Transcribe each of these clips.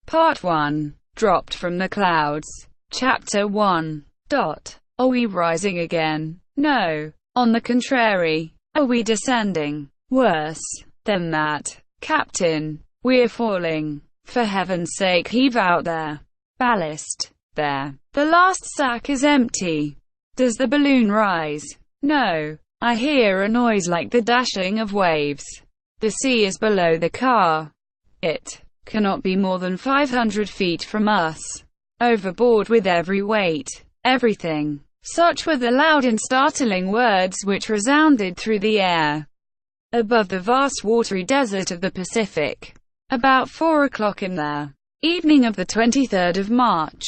Part 1. Dropped from the Clouds. Chapter 1. Are we rising again? No. On the contrary. Are we descending? Worse than that, Captain. We're falling. For heaven's sake, heave out there. Ballast. There. The last sack is empty. Does the balloon rise? No. I hear a noise like the dashing of waves. The sea is below the car. It cannot be more than 500 feet from us. Overboard with every weight. Everything. Such were the loud and startling words which resounded through the air above the vast watery desert of the Pacific. About 4 o'clock in the evening of the 23rd of March,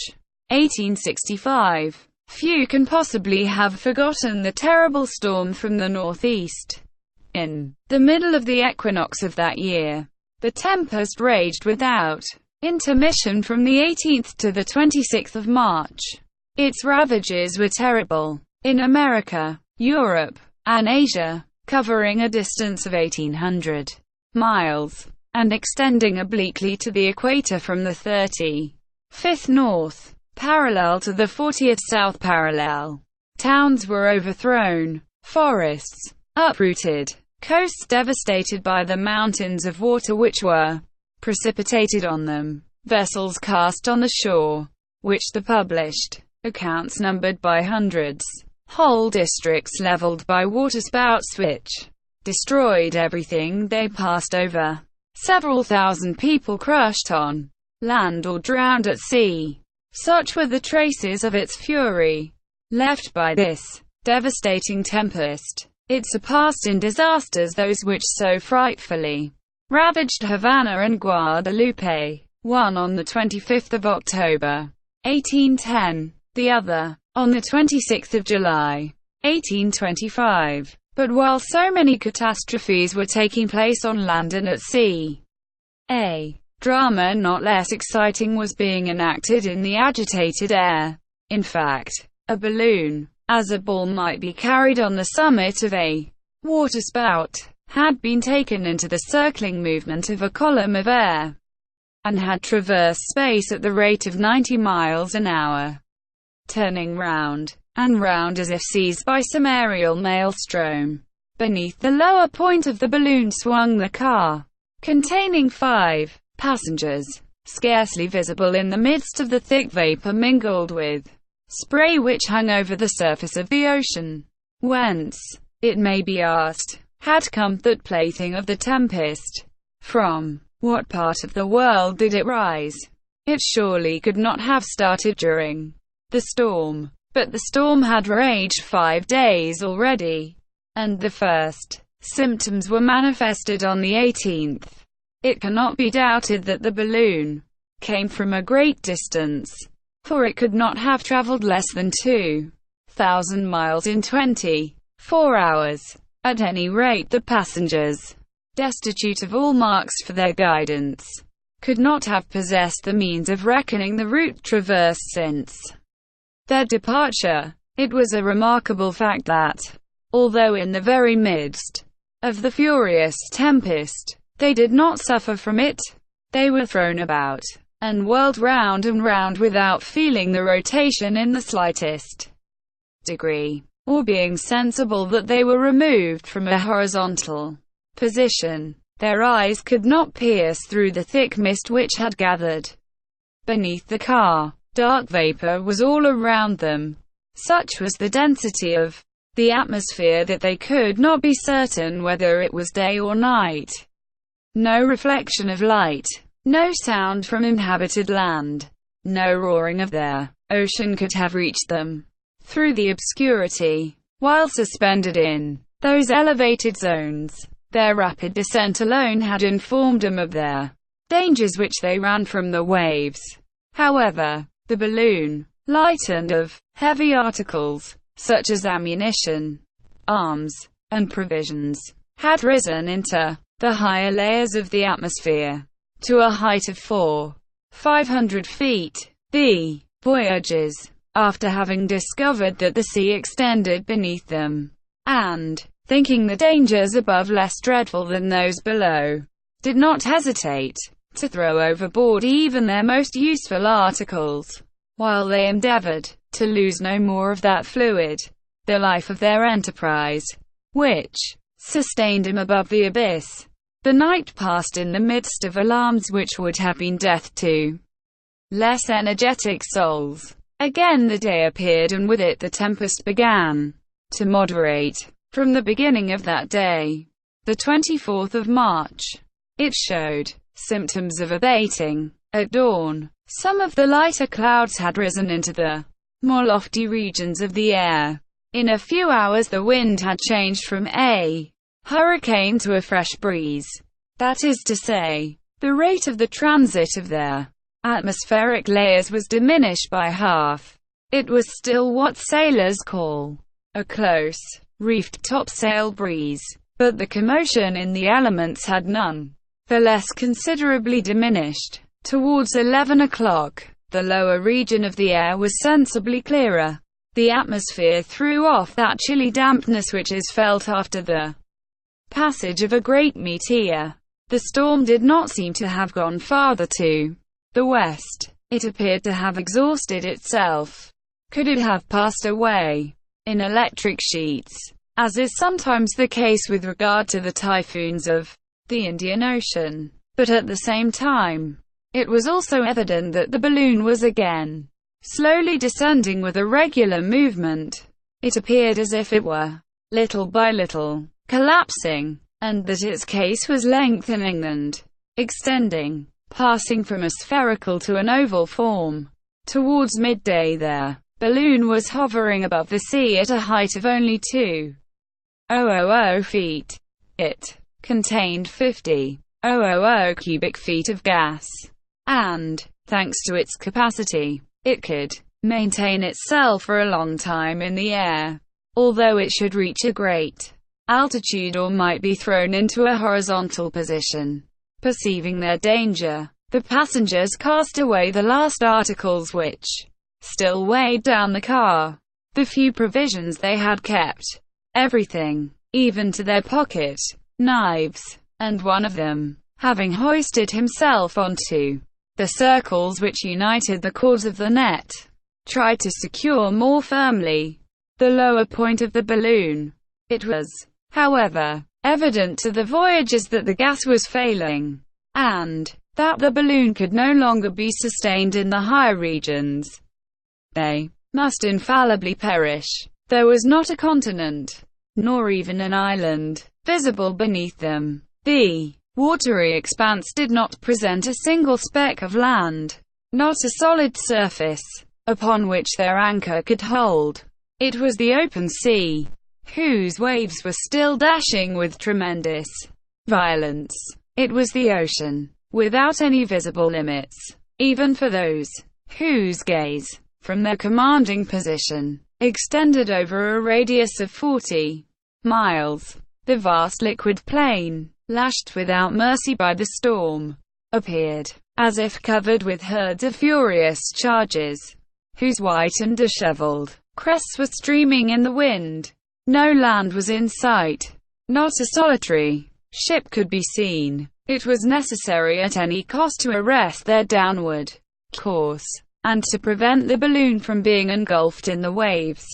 1865, few can possibly have forgotten the terrible storm from the northeast. In the middle of the equinox of that year, the tempest raged without intermission from the 18th to the 26th of March. Its ravages were terrible in America, Europe, and Asia, covering a distance of 1,800 miles, and extending obliquely to the equator from the 35th north parallel to the 40th south parallel. Towns were overthrown, forests uprooted, coasts devastated by the mountains of water which were precipitated on them, vessels cast on the shore, which the published accounts numbered by hundreds, whole districts leveled by waterspouts which destroyed everything they passed over, several thousand people crushed on land or drowned at sea. Such were the traces of its fury left by this devastating tempest. It surpassed in disasters those which so frightfully ravaged Havana and Guadalupe, one on the 25th of October, 1810, the other on the 26th of July, 1825. But while so many catastrophes were taking place on land and at sea, a drama not less exciting was being enacted in the agitated air. In fact, a balloon, as a ball might be carried on the summit of a waterspout, had been taken into the circling movement of a column of air, and had traversed space at the rate of 90 miles an hour, turning round and round as if seized by some aerial maelstrom. Beneath the lower point of the balloon swung the car, containing 5 passengers, scarcely visible in the midst of the thick vapor mingled with spray which hung over the surface of the ocean. Whence, it may be asked, had come that plaything of the tempest? From what part of the world did it rise? It surely could not have started during the storm. But the storm had raged 5 days already, and the first symptoms were manifested on the 18th. It cannot be doubted that the balloon came from a great distance, for it could not have traveled less than 2,000 miles in 24 hours. At any rate, the passengers, destitute of all marks for their guidance, could not have possessed the means of reckoning the route traversed since their departure. It was a remarkable fact that, although in the very midst of the furious tempest, they did not suffer from it. They were thrown about, and whirled round and round without feeling the rotation in the slightest degree, or being sensible that they were removed from a horizontal position. Their eyes could not pierce through the thick mist which had gathered beneath the car. Dark vapor was all around them. Such was the density of the atmosphere that they could not be certain whether it was day or night. No reflection of light, no sound from inhabited land, no roaring of the ocean could have reached them through the obscurity. While suspended in those elevated zones, their rapid descent alone had informed them of their dangers which they ran from the waves. However, the balloon, lightened of heavy articles, such as ammunition, arms, and provisions, had risen into the higher layers of the atmosphere, to a height of 400–500 feet. The voyagers, after having discovered that the sea extended beneath them, and thinking the dangers above less dreadful than those below, did not hesitate to throw overboard even their most useful articles, while they endeavored to lose no more of that fluid, the life of their enterprise, which sustained him above the abyss. The night passed in the midst of alarms which would have been death to less energetic souls. Again the day appeared, and with it the tempest began to moderate. From the beginning of that day, the 24th of March, it showed symptoms of abating. At dawn, some of the lighter clouds had risen into the more lofty regions of the air. In a few hours the wind had changed from a hurricane to a fresh breeze. That is to say, the rate of the transit of their atmospheric layers was diminished by half. It was still what sailors call a close, reefed topsail breeze, but the commotion in the elements had none the less considerably diminished. Towards 11 o'clock, the lower region of the air was sensibly clearer. The atmosphere threw off that chilly dampness which is felt after the passage of a great meteor. The storm did not seem to have gone farther to the west. It appeared to have exhausted itself. Could it have passed away in electric sheets, as is sometimes the case with regard to the typhoons of the Indian Ocean? But at the same time, it was also evident that the balloon was again slowly descending with a regular movement. It appeared as if it were, little by little, collapsing, and that its case was lengthening and extending, passing from a spherical to an oval form. Towards midday their balloon was hovering above the sea at a height of only 2,000 feet. It contained 50,000 cubic feet of gas, and, thanks to its capacity, it could maintain itself for a long time in the air, although it should reach a great altitude or might be thrown into a horizontal position. Perceiving their danger, the passengers cast away the last articles which still weighed down the car, the few provisions they had kept, everything, even to their pocket knives, and one of them, having hoisted himself onto the circles which united the cords of the net, tried to secure more firmly the lower point of the balloon. It was, however, evident to the voyagers that the gas was failing, and that the balloon could no longer be sustained in the higher regions. They must infallibly perish. There was not a continent, nor even an island, visible beneath them. The watery expanse did not present a single speck of land, not a solid surface upon which their anchor could hold. It was the open sea, whose waves were still dashing with tremendous violence. It was the ocean, without any visible limits, even for those whose gaze, from their commanding position, extended over a radius of 40 miles. The vast liquid plain, lashed without mercy by the storm, appeared as if covered with herds of furious chargers, whose white and disheveled crests were streaming in the wind. No land was in sight. Not a solitary ship could be seen. It was necessary at any cost to arrest their downward course, and to prevent the balloon from being engulfed in the waves.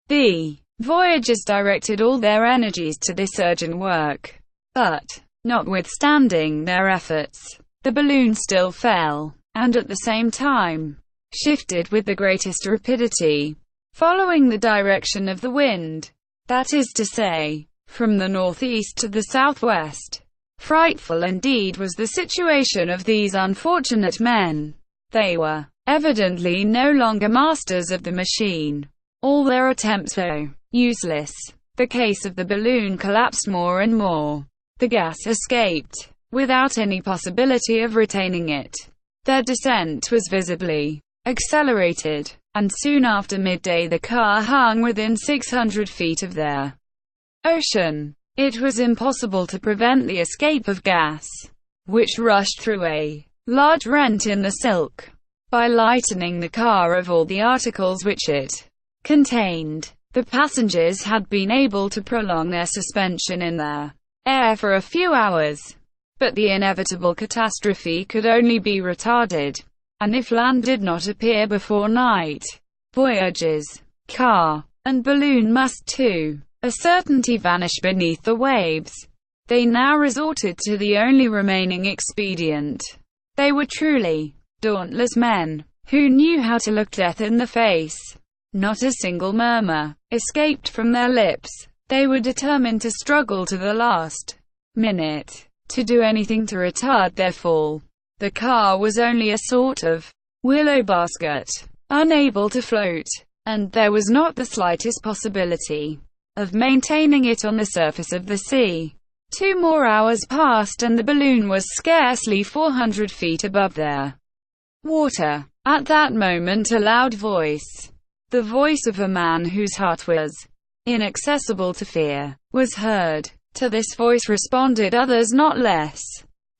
The voyagers directed all their energies to this urgent work. But, notwithstanding their efforts, the balloon still fell, and at the same time, shifted with the greatest rapidity, following the direction of the wind, that is to say, from the northeast to the southwest. Frightful indeed was the situation of these unfortunate men. They were evidently no longer masters of the machine. All their attempts were useless. The case of the balloon collapsed more and more. The gas escaped, without any possibility of retaining it. Their descent was visibly accelerated, and soon after midday the car hung within 600 feet of their ocean. It was impossible to prevent the escape of gas, which rushed through a large rent in the silk. By lightening the car of all the articles which it contained, the passengers had been able to prolong their suspension in the air for a few hours. But the inevitable catastrophe could only be retarded, and if land did not appear before night, Voyager's car and balloon must too. A certainty vanished beneath the waves. They now resorted to the only remaining expedient. They were truly dauntless men, who knew how to look death in the face. Not a single murmur escaped from their lips. They were determined to struggle to the last minute, to do anything to retard their fall. The car was only a sort of willow basket, unable to float, and there was not the slightest possibility of maintaining it on the surface of the sea. 2 more hours passed and the balloon was scarcely 400 feet above their water. At that moment a loud voice, the voice of a man whose heart was inaccessible to fear, was heard. To this voice responded others not less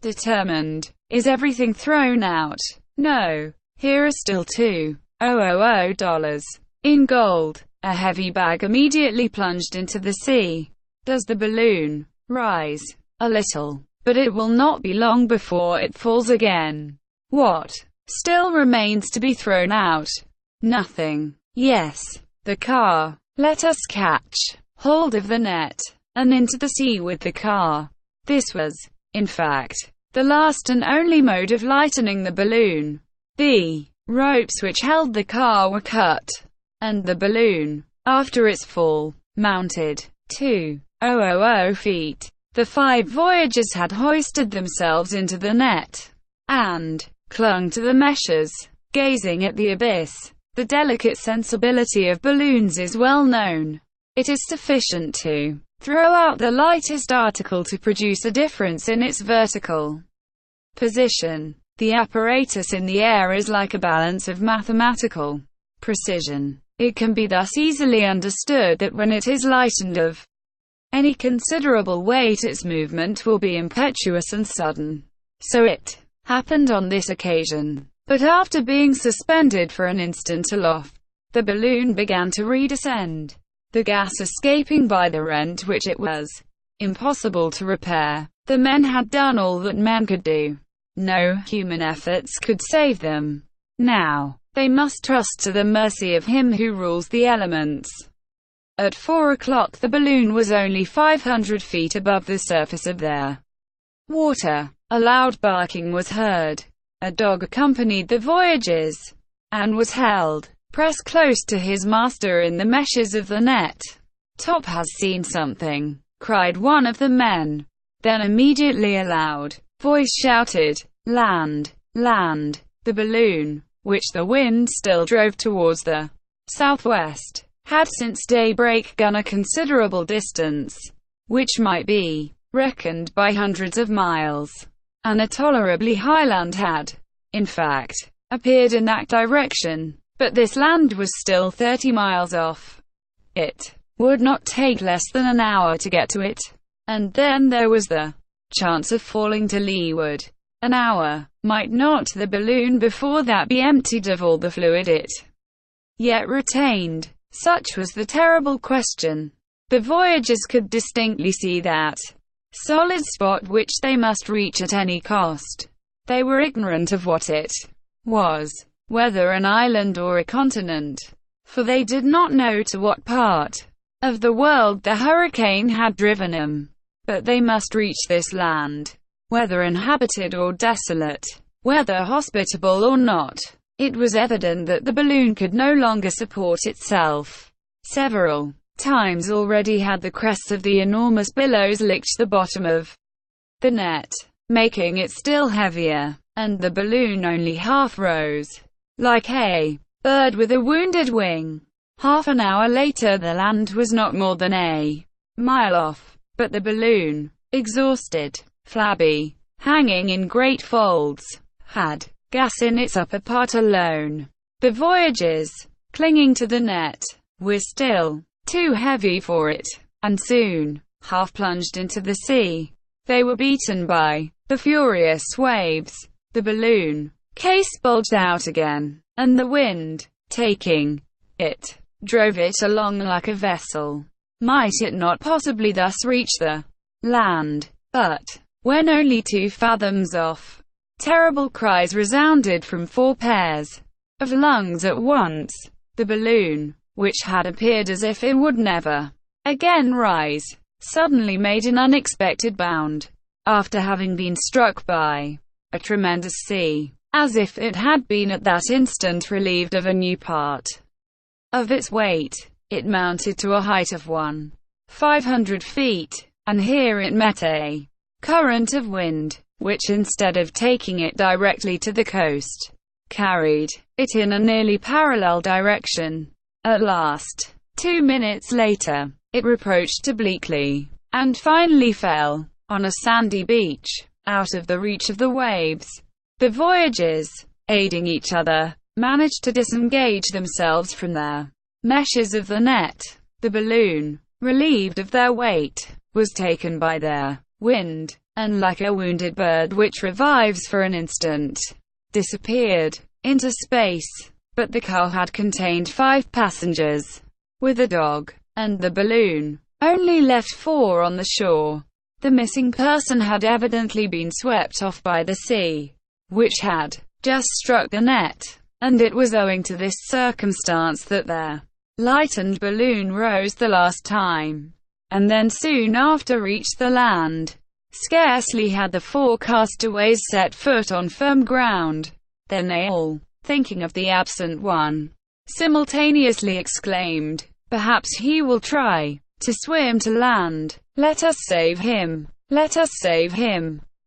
determined. "Is everything thrown out?" "No. Here are still $2,000 in gold." A heavy bag immediately plunged into the sea. "Does the balloon rise?" "A little. But it will not be long before it falls again." "What still remains to be thrown out?" "Nothing." "Yes. The car. Let us catch hold of the net, and into the sea with the car." This was, in fact, the last and only mode of lightening the balloon. The ropes which held the car were cut, and the balloon, after its fall, mounted 2,000 feet. The 5 voyagers had hoisted themselves into the net, and clung to the meshes, gazing at the abyss. The delicate sensibility of balloons is well known. It is sufficient to throw out the lightest article to produce a difference in its vertical position. The apparatus in the air is like a balance of mathematical precision. It can be thus easily understood that when it is lightened of any considerable weight, its movement will be impetuous and sudden. So it happened on this occasion. But after being suspended for an instant aloft, the balloon began to redescend, the gas escaping by the rent which it was impossible to repair. The men had done all that men could do. No human efforts could save them. Now, they must trust to the mercy of Him who rules the elements. At 4 o'clock the balloon was only 500 feet above the surface of their water. A loud barking was heard. A dog accompanied the voyagers, and was held, pressed close to his master in the meshes of the net. "Top has seen something," cried one of the men. Then immediately a loud voice shouted, "Land! Land!" The balloon, which the wind still drove towards the southwest, had since daybreak gone a considerable distance, which might be reckoned by hundreds of miles, and a tolerably high land had, in fact, appeared in that direction. But this land was still 30 miles off. It would not take less than an hour to get to it. And then there was the chance of falling to leeward. An hour. Might not the balloon before that be emptied of all the fluid it yet retained? Such was the terrible question. The voyagers could distinctly see that solid spot which they must reach at any cost. They were ignorant of what it was, whether an island or a continent, for they did not know to what part of the world the hurricane had driven them. But they must reach this land, whether inhabited or desolate, whether hospitable or not. It was evident that the balloon could no longer support itself. Several times already had the crests of the enormous billows licked the bottom of the net, making it still heavier, and the balloon only half rose, like a bird with a wounded wing. Half an hour later the land was not more than a mile off, but the balloon, exhausted, flabby, hanging in great folds, had gas in its upper part alone. The voyagers, clinging to the net, were still too heavy for it, and soon, half plunged into the sea. They were beaten by the furious waves. The balloon case bulged out again, and the wind, taking it, drove it along like a vessel. Might it not possibly thus reach the land? But when only 2 fathoms off. Terrible cries resounded from 4 pairs of lungs at once. The balloon, which had appeared as if it would never again rise, suddenly made an unexpected bound, after having been struck by a tremendous sea, as if it had been at that instant relieved of a new part of its weight. It mounted to a height of 1,500 feet, and here it met a current of wind, which instead of taking it directly to the coast, carried it in a nearly parallel direction. At last, 2 minutes later, it approached obliquely, and finally fell on a sandy beach, out of the reach of the waves. The voyagers, aiding each other, managed to disengage themselves from their meshes of the net. The balloon, relieved of their weight, was taken by their wind, and like a wounded bird which revives for an instant, disappeared into space. But the car had contained 5 passengers, with a dog, and the balloon only left 4 on the shore. The missing person had evidently been swept off by the sea, which had just struck the net, and it was owing to this circumstance that their lightened balloon rose the last time, and then soon after reached the land. Scarcely had the 4 castaways set foot on firm ground, than they all, thinking of the absent one, simultaneously exclaimed, "Perhaps he will try to swim to land. Let us save him! Let us save him!"